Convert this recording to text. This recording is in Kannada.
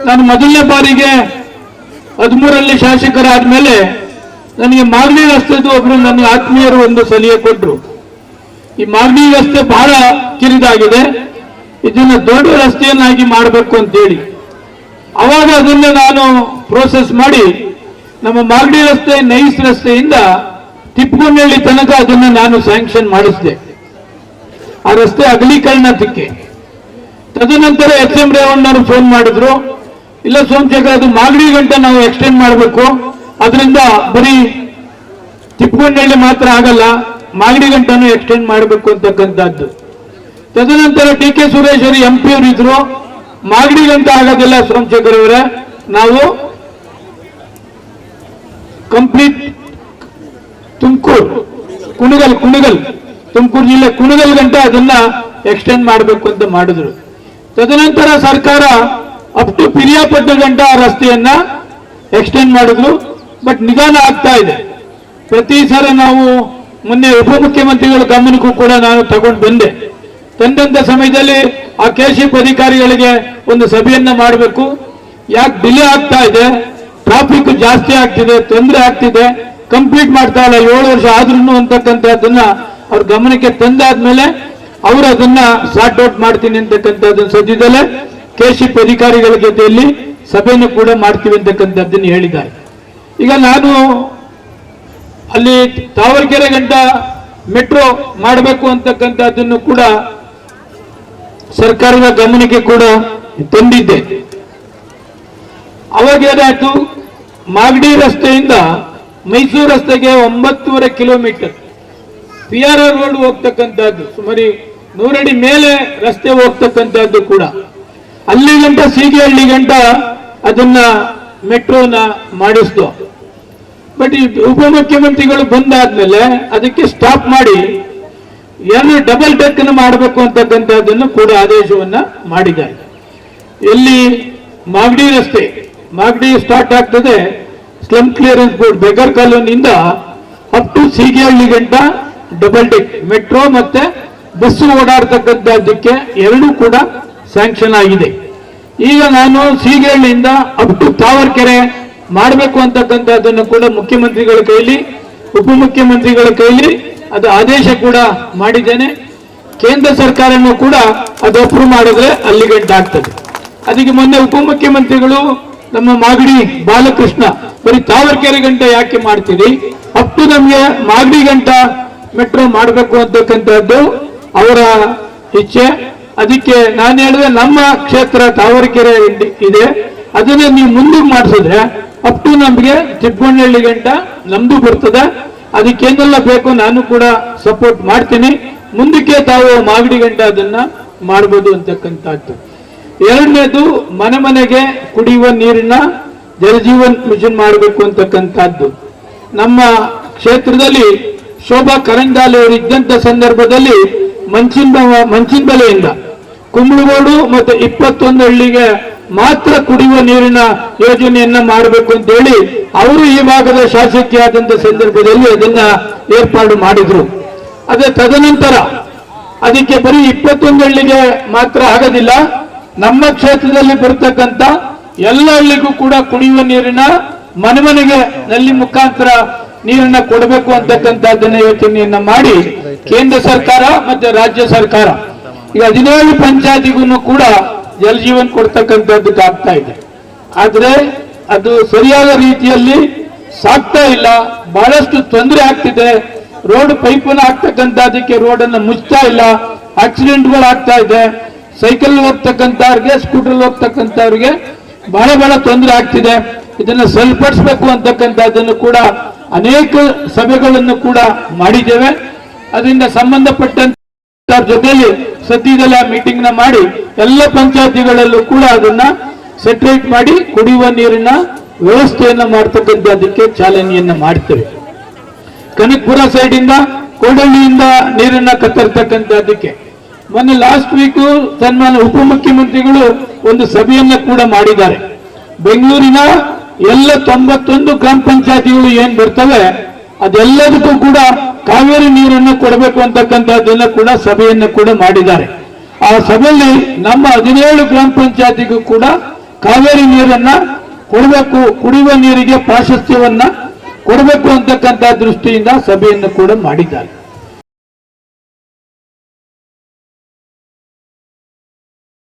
ನಾನು ಮೊದಲನೇ ಬಾರಿಗೆ 13ರಲ್ಲಿ ಶಾಸಕರಾದ ಮೇಲೆ ನನಗೆ ಮಾಗಡಿ ರಸ್ತೆದು ಒಬ್ರು ನನ್ನ ಆತ್ಮೀಯರು ಒಂದು ಸಲಹೆ ಕೊಟ್ಟರು. ಈ ಮಾಗಡಿ ರಸ್ತೆ ಬಹಳ ಕಿರಿದಾಗಿದೆ, ಇದನ್ನ ದೊಡ್ಡ ರಸ್ತೆಯನ್ನಾಗಿ ಮಾಡಬೇಕು ಅಂತೇಳಿ. ಅವಾಗ ಅದನ್ನ ನಾನು ಪ್ರೋಸೆಸ್ ಮಾಡಿ ನಮ್ಮ ಮಾಗಡಿ ರಸ್ತೆ ನೈಸ್ ರಸ್ತೆಯಿಂದ ತಿಪ್ಪಗೊಂಡಳ್ಳಿ ತನಕ ಅದನ್ನ ನಾನು ಸ್ಯಾಂಕ್ಷನ್ ಮಾಡಿಸಿದೆ. ಆ ರಸ್ತೆ ಅಗಲೀಕರಣಕ್ಕೆ. ತದನಂತರ ಎಂ ರೇವಣ್ಣವರು ಫೋನ್ ಮಾಡಿದ್ರು, ಇಲ್ಲ ಸೋಮಶೇಖರ್, ಅದು ಮಾಗಡಿ ಗಂಟ ನಾವು ಎಕ್ಸ್ಟೆಂಡ್ ಮಾಡಬೇಕು, ಅದರಿಂದ ಬರೀ ತಿಪ್ಪಗೊಂಡಳ್ಳಿ ಮಾತ್ರ ಆಗಲ್ಲ, ಮಾಗಡಿ ಗಂಟನೂ ಎಕ್ಸ್ಟೆಂಡ್ ಮಾಡಬೇಕು ಅಂತಕ್ಕಂಥದ್ದು. ತದನಂತರ ಡಿ.ಕೆ. ಸುರೇಶ್ ಅವರು MP ಅವರು ಇದ್ರು, ಮಾಗಡಿ ಗಂಟ ಆಗೋದಿಲ್ಲ ಸೋಮಶೇಖರ್ ಅವರೇ, ನಾವು ಕಂಪ್ಲೀಟ್ ಕುಣಗಲ್ ತುಮಕೂರು ಜಿಲ್ಲೆ ಕುಣಗಲ್ ಗಂಟ ಅದನ್ನ ಎಕ್ಸ್ಟೆಂಡ್ ಮಾಡಬೇಕು ಅಂತ ಮಾಡಿದ್ರು. ತದನಂತರ ಸರ್ಕಾರ ಅಪ್ ಟು ಪಿರಿಯಾಪಟ್ಟಣ ಗಂಟ ರಸ್ತೆಯನ್ನ ಎಕ್ಸ್ಟೆಂಡ್ ಮಾಡಿದ್ರು. ಬಟ್ ನಿಧಾನ ಆಗ್ತಾ ಇದೆ. ಪ್ರತಿ ಸಲ ನಾವು ಮೊನ್ನೆ ಉಪಮುಖ್ಯಮಂತ್ರಿಗಳ ಗಮನಕ್ಕೂ ಕೂಡ ನಾನು ತಗೊಂಡು ಬಂದೆ. ತಂದಂತ ಸಮಯದಲ್ಲಿ ಆ KCF ಅಧಿಕಾರಿಗಳಿಗೆ ಒಂದು ಸಭೆಯನ್ನ ಮಾಡಬೇಕು. ಯಾಕೆ ಡಿಲೇ ಆಗ್ತಾ ಇದೆ, ಟ್ರಾಫಿಕ್ ಜಾಸ್ತಿ ಆಗ್ತಿದೆ, ತೊಂದರೆ ಆಗ್ತಿದೆ, ಕಂಪ್ಲೀಟ್ ಮಾಡ್ತಾ ಇಲ್ಲ, 7 ವರ್ಷ ಆದ್ರೂ ಅಂತಕ್ಕಂಥದ್ದನ್ನ ಅವ್ರ ಗಮನಕ್ಕೆ ತಂದಾದ್ಮೇಲೆ ಅವರು ಅದನ್ನ ಸಾರ್ಟ್ ಔಟ್ ಮಾಡ್ತೀನಿ ಅಂತಕ್ಕಂಥದ್ದನ್ನ ಸದ್ಯದಲ್ಲೇ KCF ಅಧಿಕಾರಿಗಳ ಜೊತೆಯಲ್ಲಿ ಸಭೆಯನ್ನು ಕೂಡ ಮಾಡ್ತೀವಿ ಅಂತಕ್ಕಂಥದ್ದನ್ನು ಹೇಳಿದ್ದಾರೆ. ಈಗ ನಾನು ಅಲ್ಲಿ ತಾವರೆಕೆರೆ ಗಂಟ ಮೆಟ್ರೋ ಮಾಡಬೇಕು ಅಂತಕ್ಕಂಥದ್ದನ್ನು ಕೂಡ ಸರ್ಕಾರದ ಗಮನಕ್ಕೆ ಕೂಡ ತಂದಿದ್ದೆ. ಅವಾಗ ಏನಾಯ್ತು, ಮಾಗಡಿ ರಸ್ತೆಯಿಂದ ಮೈಸೂರು ರಸ್ತೆಗೆ 9.5 ಕಿಲೋಮೀಟರ್ PRR ರೋಡ್ ಹೋಗ್ತಕ್ಕಂಥದ್ದು, ಸುಮಾರು 100 ಅಡಿ ಮೇಲೆ ರಸ್ತೆ ಹೋಗ್ತಕ್ಕಂಥದ್ದು ಕೂಡ ಅಲ್ಲಿ ಗಂಟ ಸೀಗೆಹಳ್ಳಿ ಗಂಟ ಅದನ್ನ ಮೆಟ್ರೋನ ಮಾಡಿಸ್ತು. ಬಟ್ ಈ ಉಪಮುಖ್ಯಮಂತ್ರಿಗಳು ಬಂದಾದ್ಮೇಲೆ ಅದಕ್ಕೆ ಸ್ಟಾಪ್ ಮಾಡಿ ಏನು ಡಬಲ್ ಡೆಕ್ ಮಾಡಬೇಕು ಅಂತಕ್ಕಂಥದ್ದನ್ನು ಕೂಡ ಆದೇಶವನ್ನ ಮಾಡಿದ್ದಾರೆ. ಎಲ್ಲಿ ಮಾಗಡಿ ರಸ್ತೆ, ಮಾಗಡಿ ಸ್ಟಾರ್ಟ್ ಆಗ್ತದೆ ಸ್ಲಮ್ ಕ್ಲಿಯರೆನ್ಸ್ ಬೋರ್ಡ್ ಬೆಗರ್ ಕಾಲೋನಿಯಿಂದ ಅಪ್ ಟು ಸೀಗೆಹಳ್ಳಿ ಗಂಟ ಡಬಲ್ ಡೆಕ್ ಮೆಟ್ರೋ ಮತ್ತೆ ಬಸ್ಸು ಓಡಾಡ್ತಕ್ಕಂಥದ್ದಕ್ಕೆ ಎರಡೂ ಕೂಡ ಸ್ಯಾಂಕ್ಷನ್ ಆಗಿದೆ. ಈಗ ನಾನು ಸೀಗೆಹಳ್ಳಿಯಿಂದ ಅಪ್ ಟು ತಾವರೆಕೆರೆ ಮಾಡಬೇಕು ಅಂತಕ್ಕಂಥದ್ದನ್ನು ಕೂಡ ಮುಖ್ಯಮಂತ್ರಿಗಳ ಕೈಲಿ ಉಪಮುಖ್ಯಮಂತ್ರಿಗಳ ಕೈಲಿ ಅದು ಆದೇಶ ಕೂಡ ಮಾಡಿದ್ದೇನೆ. ಕೇಂದ್ರ ಸರ್ಕಾರನೂ ಕೂಡ ಅದು ಅಪ್ರೂವ್ ಮಾಡಿದ್ರೆ ಅಲ್ಲಿ ಗಂಟ ಆಗ್ತದೆ. ಅದಕ್ಕೆ ಮೊನ್ನೆ ಉಪಮುಖ್ಯಮಂತ್ರಿಗಳು ನಮ್ಮ ಮಾಗಡಿ ಬಾಲಕೃಷ್ಣ ಬರೀ ತಾವರೆಕೆರೆ ಗಂಟ ಯಾಕೆ ಮಾಡ್ತೀರಿ, ಅಪ್ ಟು ನಮಗೆ ಮಾಗಡಿ ಗಂಟ ಮೆಟ್ರೋ ಮಾಡಬೇಕು ಅಂತಕ್ಕಂಥದ್ದು ಅವರ ಇಚ್ಛೆ. ಅದಕ್ಕೆ ನಾನು ಹೇಳಿದ್ರೆ ನಮ್ಮ ಕ್ಷೇತ್ರ ತಾವರೆಕೆರೆ ಇದೆ, ಅದನ್ನ ನೀವು ಮುಂದಕ್ಕೆ ಮಾಡಿಸಿದ್ರೆ ಅಪ್ ಟು ನಮಗೆ ತಿಪ್ಪಗೊಂಡಳ್ಳಿ ಗಂಟ ನಮ್ದು ಬರ್ತದೆ. ಅದಕ್ಕೇನೆಲ್ಲ ಬೇಕು ನಾನು ಕೂಡ ಸಪೋರ್ಟ್ ಮಾಡ್ತೀನಿ. ಮುಂದಕ್ಕೆ ತಾವು ಮಾಗಡಿ ಗಂಟ ಅದನ್ನ ಮಾಡಬಹುದು ಅಂತಕ್ಕಂಥದ್ದು. ಎರಡನೇದು, ಮನೆ ಮನೆಗೆ ಕುಡಿಯುವ ನೀರಿನ ಜಲಜೀವನ್ ಮಿಷನ್ ಮಾಡಬೇಕು ಅಂತಕ್ಕಂಥದ್ದು. ನಮ್ಮ ಕ್ಷೇತ್ರದಲ್ಲಿ ಶೋಭಾ ಕರಂದಾಲಿ ಅವರು ಇದ್ದಂತ ಸಂದರ್ಭದಲ್ಲಿ ಮಂಚಿನಬೆಲೆಯಿಂದ ಕುಂಬಳಗೋಡು ಮತ್ತೆ 21 ಹಳ್ಳಿಗೆ ಮಾತ್ರ ಕುಡಿಯುವ ನೀರಿನ ಯೋಜನೆಯನ್ನ ಮಾಡಬೇಕು ಅಂತ ಹೇಳಿ ಅವರು ಈ ಭಾಗದ ಶಾಸಕಿಯಾದಂತ ಸಂದರ್ಭದಲ್ಲಿ ಅದನ್ನ ಏರ್ಪಾಡು ಮಾಡಿದ್ರು. ಅದೇ ತದನಂತರ ಅದಕ್ಕೆ ಬರೀ 21 ಹಳ್ಳಿಗೆ ಮಾತ್ರ ಆಗೋದಿಲ್ಲ, ನಮ್ಮ ಕ್ಷೇತ್ರದಲ್ಲಿ ಬರ್ತಕ್ಕಂಥ ಎಲ್ಲ ಹಳ್ಳಿಗೂ ಕೂಡ ಕುಡಿಯುವ ನೀರಿನ ಮನೆ ಮನೆಗೆ ನಲ್ಲಿ ಮುಖಾಂತರ ನೀರನ್ನ ಕೊಡಬೇಕು ಅಂತಕ್ಕಂಥದ್ದನ್ನ ಯೋಚನೆಯನ್ನ ಮಾಡಿ ಕೇಂದ್ರ ಸರ್ಕಾರ ಮತ್ತೆ ರಾಜ್ಯ ಸರ್ಕಾರ ಈಗ 17 ಪಂಚಾಯತಿಗೂ ಕೂಡ ಜಲಜೀವನ್ ಕೊಡ್ತಕ್ಕಂಥದ್ದಕ್ಕೆ ಆಗ್ತಾ ಇದೆ. ಆದ್ರೆ ಅದು ಸರಿಯಾದ ರೀತಿಯಲ್ಲಿ ಸಾಕ್ತಾ ಇಲ್ಲ, ಬಹಳಷ್ಟು ತೊಂದರೆ ಆಗ್ತಿದೆ. ರೋಡ್ ಪೈಪನ್ನು ಹಾಕ್ತಕ್ಕಂಥದಕ್ಕೆ ರೋಡನ್ನು ಮುಚ್ತಾ ಇಲ್ಲ, ಆಕ್ಸಿಡೆಂಟ್ಗಳು ಆಗ್ತಾ ಇದೆ. ಸೈಕಲ್ ಹೋಗ್ತಕ್ಕಂಥವ್ರಿಗೆ, ಸ್ಕೂಟರ್ ಹೋಗ್ತಕ್ಕಂಥವ್ರಿಗೆ ಬಹಳ ತೊಂದರೆ ಆಗ್ತಿದೆ. ಇದನ್ನ ಸರಿಪಡಿಸಬೇಕು ಅಂತಕ್ಕಂಥದ್ದನ್ನು ಕೂಡ ಅನೇಕ ಸಭೆಗಳನ್ನು ಕೂಡ ಮಾಡಿದ್ದೇವೆ. ಅದರಿಂದ ಸಂಬಂಧಪಟ್ಟಂತ ಜೊತೆಯಲ್ಲಿ ಸದ್ಯದಲ್ಲೇ ಮೀಟಿಂಗ್ ನ ಮಾಡಿ ಎಲ್ಲ ಪಂಚಾಯತಿಗಳಲ್ಲೂ ಕೂಡ ಅದನ್ನ ಸೆಟ್ರೇಟ್ ಮಾಡಿ ಕುಡಿಯುವ ನೀರಿನ ವ್ಯವಸ್ಥೆಯನ್ನ ಮಾಡ್ತಕ್ಕಂಥದಕ್ಕೆ ಚಾಲನೆಯನ್ನ ಮಾಡ್ತೇವೆ. ಕನಕಪುರ ಸೈಡ್ ಇಂದ ಕೋಡಳ್ಳಿಯಿಂದ ನೀರನ್ನ ಕತ್ತರ್ತಕ್ಕಂಥದಕ್ಕೆ ಮೊನ್ನೆ ಲಾಸ್ಟ್ ವೀಕು ಸನ್ಮಾನ್ಯ ಉಪಮುಖ್ಯಮಂತ್ರಿಗಳು ಒಂದು ಸಭೆಯನ್ನ ಕೂಡ ಮಾಡಿದ್ದಾರೆ. ಬೆಂಗಳೂರಿನ ಎಲ್ಲ 91 ಗ್ರಾಮ ಪಂಚಾಯತಿಗಳು ಏನ್ ಬರ್ತವೆ ಅದೆಲ್ಲದಕ್ಕೂ ಕೂಡ ಕಾವೇರಿ ನೀರನ್ನು ಕೊಡಬೇಕು ಅಂತಕ್ಕಂಥದ್ದನ್ನ ಕೂಡ ಸಭೆಯನ್ನು ಕೂಡ ಮಾಡಿದ್ದಾರೆ. ಆ ಸಭೆಯಲ್ಲಿ ನಮ್ಮ 17 ಗ್ರಾಮ ಪಂಚಾಯತಿಗೂ ಕೂಡ ಕಾವೇರಿ ನೀರನ್ನ ಕೊಡಬೇಕು, ಕುಡಿಯುವ ನೀರಿಗೆ ಪ್ರಾಶಸ್ತ್ಯವನ್ನ ಕೊಡಬೇಕು ಅಂತಕ್ಕಂಥ ದೃಷ್ಟಿಯಿಂದ ಸಭೆಯನ್ನು ಕೂಡ ಮಾಡಿದ್ದಾರೆ.